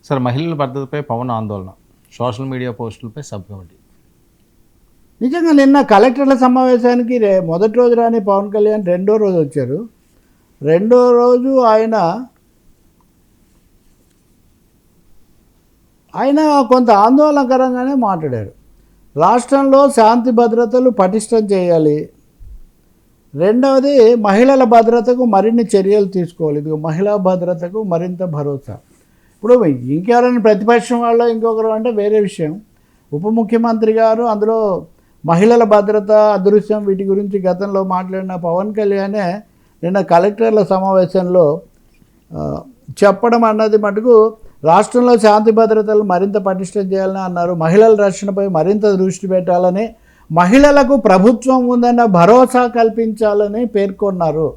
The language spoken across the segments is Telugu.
సార్, మహిళల భద్రతపై పవన్ ఆందోళన, సోషల్ మీడియా పోస్టులపై సబ్ కమిటీ. నిజంగా నిన్న కలెక్టర్ల సమావేశానికి మొదటి రోజు రాని పవన్ కళ్యాణ్ రెండో రోజు వచ్చారు. రెండో రోజు ఆయన కొంత ఆందోళనకరంగానే మాట్లాడారు. రాష్ట్రంలో శాంతి భద్రతలు పటిష్టం చేయాలి, రెండవది మహిళల భద్రతకు మరిన్ని చర్యలు తీసుకోవాలి. ఇది మహిళా భద్రతకు మరింత భరోసా. ఇప్పుడు ఇంకెవరైనా ప్రతిపక్షం వాళ్ళు ఇంకొకరు అంటే వేరే విషయం. ఉప ముఖ్యమంత్రి గారు అందులో మహిళల భద్రత అదృశ్యం వీటి గురించి గతంలో మాట్లాడిన పవన్ కళ్యాణే నిన్న కలెక్టర్ల సమావేశంలో చెప్పడం అన్నది మటుకు రాష్ట్రంలో శాంతి భద్రతలు మరింత పటిష్టం చేయాలని అన్నారు. మహిళల రక్షణపై మరింత దృష్టి పెట్టాలని, మహిళలకు ప్రభుత్వం ఉందన్న భరోసా కల్పించాలని పేర్కొన్నారు.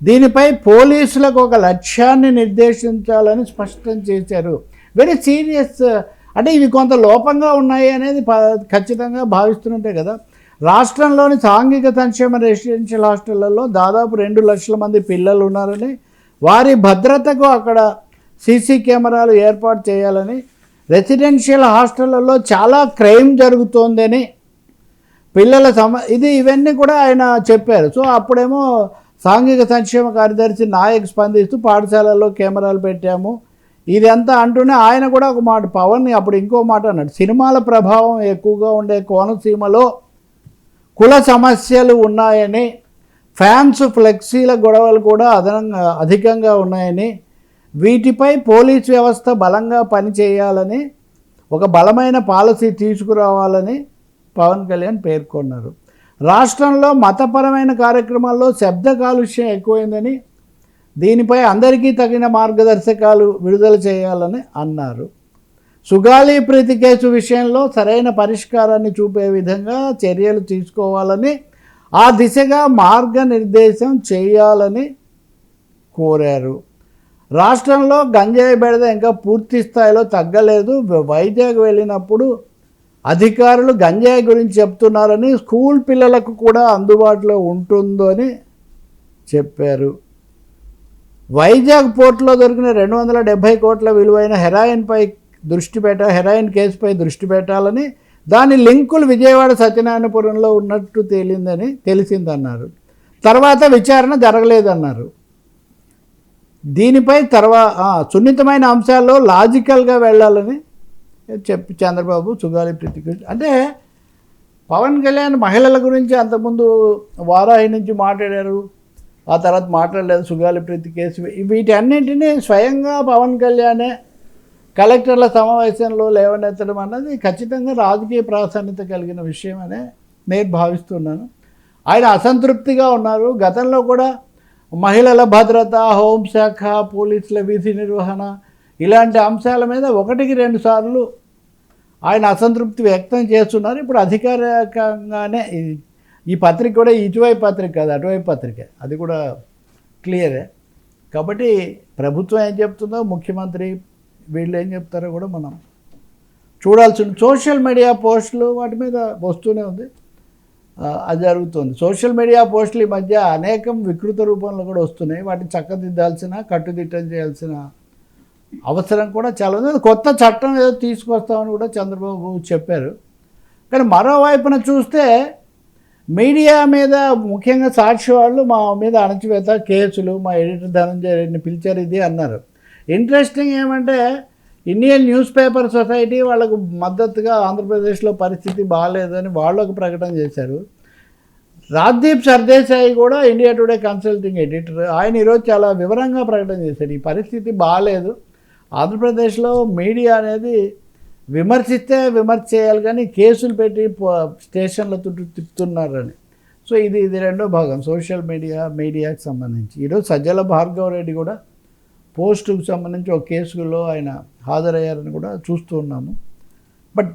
దీనిపై పోలీసులకు ఒక లక్ష్యాన్ని నిర్దేశించాలని స్పష్టం చేశారు. Very serious. అంటే ఇవి కొంత లోపంగా ఉన్నాయి అనేది ఖచ్చితంగా భావిస్తుంటే కదా. రాష్ట్రంలోని సాంఘిక సంక్షేమ రెసిడెన్షియల్ హాస్టళ్లలో దాదాపు 2 లక్షల మంది పిల్లలు ఉన్నారని, వారి భద్రతకు అక్కడ సీసీ కెమెరాలు ఏర్పాటు చేయాలని, రెసిడెన్షియల్ హాస్టళ్లలో చాలా క్రైమ్ జరుగుతోందని పిల్లల ఇవన్నీ కూడా ఆయన చెప్పారు. సో అప్పుడేమో సాంఘిక సంక్షేమ కార్యదర్శి నాయక్ స్పందిస్తూ పాఠశాలల్లో కెమెరాలు పెట్టాము ఇదంతా అంటూనే ఆయన కూడా ఒక మాట, పవన్ అప్పుడు ఇంకో మాట అన్నాడు. సినిమాల ప్రభావం ఎక్కువగా ఉండే కోనసీమలో కుల సమస్యలు ఉన్నాయని, ఫ్యాన్స్ ఫ్లెక్సీల గొడవలు కూడా అధికంగా ఉన్నాయని, వీటిపై పోలీస్ వ్యవస్థ బలంగా పనిచేయాలని, ఒక బలమైన పాలసీ తీసుకురావాలని పవన్ కళ్యాణ్ పేర్కొన్నారు. రాష్ట్రంలో మతపరమైన కార్యక్రమాల్లో శబ్ద కాలుష్యం ఎక్కువైందని, దీనిపై అందరికీ తగిన మార్గదర్శకాలు విడుదల చేయాలని అన్నారు. సుగాలి ప్రీతి కేసు విషయంలో సరైన పరిష్కారాన్ని చూపే విధంగా చర్యలు తీసుకోవాలని, ఆ దిశగా మార్గనిర్దేశం చేయాలని కోరారు. రాష్ట్రంలో గంజాయి బెడద ఇంకా పూర్తి స్థాయిలో తగ్గలేదు. వైజాగ్ వెళ్ళినప్పుడు అధికారులు గంజాయి గురించి చెప్తున్నారని, స్కూల్ పిల్లలకు కూడా అందుబాటులో ఉంటుందని చెప్పారు. వైజాగ్ పోర్టులో దొరికిన 270 కోట్ల విలువైన హెరాయిన్ కేసుపై దృష్టి పెట్టాలని, దాని లింకులు విజయవాడ సత్యనారాయణపురంలో ఉన్నట్టు తెలిసిందన్నారు. తర్వాత విచారణ జరగలేదన్నారు. దీనిపై సున్నితమైన అంశాల్లో లాజికల్గా వెళ్ళాలని చెప్పి చంద్రబాబు సుగాలి ప్రీతి అంటే పవన్ కళ్యాణ్ మహిళల గురించి అంతకుముందు వారాహి నుంచి మాట్లాడారు, ఆ తర్వాత మాట్లాడలేదు. సుగాలి ప్రీతి కేసు వీటన్నింటినీ స్వయంగా పవన్ కళ్యాణే కలెక్టర్ల సమావేశంలో లేవనెత్తడం అన్నది ఖచ్చితంగా రాజకీయ ప్రాధాన్యత కలిగిన విషయం అనే నేను భావిస్తున్నాను. ఆయన అసంతృప్తిగా ఉన్నారు. గతంలో కూడా మహిళల భద్రత, హోంశాఖ, పోలీసుల విధి నిర్వహణ ఇలాంటి అంశాల మీద 1-2 సార్లు ఆయన అసంతృప్తి వ్యక్తం చేస్తున్నారు. ఇప్పుడు అధికారికంగానే ఈ పత్రిక కూడా ఇటువైపు పత్రిక కాదు, అటువైపు పత్రికే, అది కూడా క్లియరే. కాబట్టి ప్రభుత్వం ఏం చెప్తుందో, ముఖ్యమంత్రి వీళ్ళు ఏం చెప్తారో కూడా మనం చూడాల్సి. సోషల్ మీడియా పోస్టులు వాటి మీద వస్తూనే ఉంది, అది జరుగుతుంది. సోషల్ మీడియా పోస్టులు ఈ మధ్య అనేకం వికృత రూపంలో కూడా వస్తున్నాయి. వాటిని చక్కదిద్దాల్సిన, కట్టుదిట్టం చేయాల్సిన అవసరం కూడా చాలా ఉంది. కొత్త చట్టం ఏదో తీసుకొస్తామని కూడా చంద్రబాబు చెప్పారు. కానీ మరోవైపున చూస్తే మీడియా మీద, ముఖ్యంగా సాక్షి వాళ్ళు మా మీద అణచివేత కేసులు, మా ఎడిటర్ ధనంజయ రెడ్డిని పిలిచారు ఇది అన్నారు. ఇంట్రెస్టింగ్ ఏమంటే ఇండియన్ న్యూస్ పేపర్ సొసైటీ వాళ్ళకు మద్దతుగా ఆంధ్రప్రదేశ్లో పరిస్థితి బాగాలేదని వాళ్ళు ఒక ప్రకటన చేశారు. రాజ్దీప్ సర్దేశాయి కూడా ఇండియా టుడే కన్సల్టింగ్ ఎడిటర్, ఆయన ఈరోజు చాలా వివరంగా ప్రకటన చేశారు. ఈ పరిస్థితి బాగాలేదు, ఆంధ్రప్రదేశ్లో మీడియా అనేది విమర్శిస్తే విమర్శ చేయాలి కానీ కేసులు పెట్టి స్టేషన్ల చుట్టూ తిప్పుతున్నారని. సో ఇది రెండో భాగం సోషల్ మీడియాకి సంబంధించి. ఈరోజు సజ్జల భార్గవ రెడ్డి కూడా పోస్టుకు సంబంధించి ఒక కేసులో ఆయన హాజరయ్యారని కూడా చూస్తూ ఉన్నాము. బట్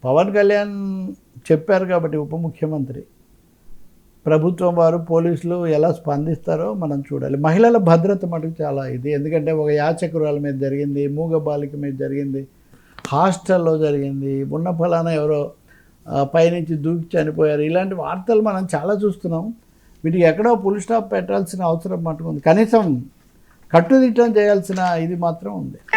పవన్ కళ్యాణ్ చెప్పారు కాబట్టి ఉప ముఖ్యమంత్రి, ప్రభుత్వం వారు పోలీసులు ఎలా స్పందిస్తారో మనం చూడాలి. మహిళల భద్రత మటుకు చాలా ఇది, ఎందుకంటే ఒక యాచకురాల మీద జరిగింది, మూగ బాలిక మీద జరిగింది, హాస్టల్లో జరిగింది, ఉన్న ఫలానా ఎవరో పైనుంచి దూకి చనిపోయారు. ఇలాంటి వార్తలు మనం చాలా చూస్తున్నాం. వీటికి ఎక్కడో ఫుల్ స్టాప్ పెట్టాల్సిన అవసరం మటుకు ఉంది. కనీసం కట్టుదిట్టం చేయాల్సిన ఇది మాత్రం ఉంది.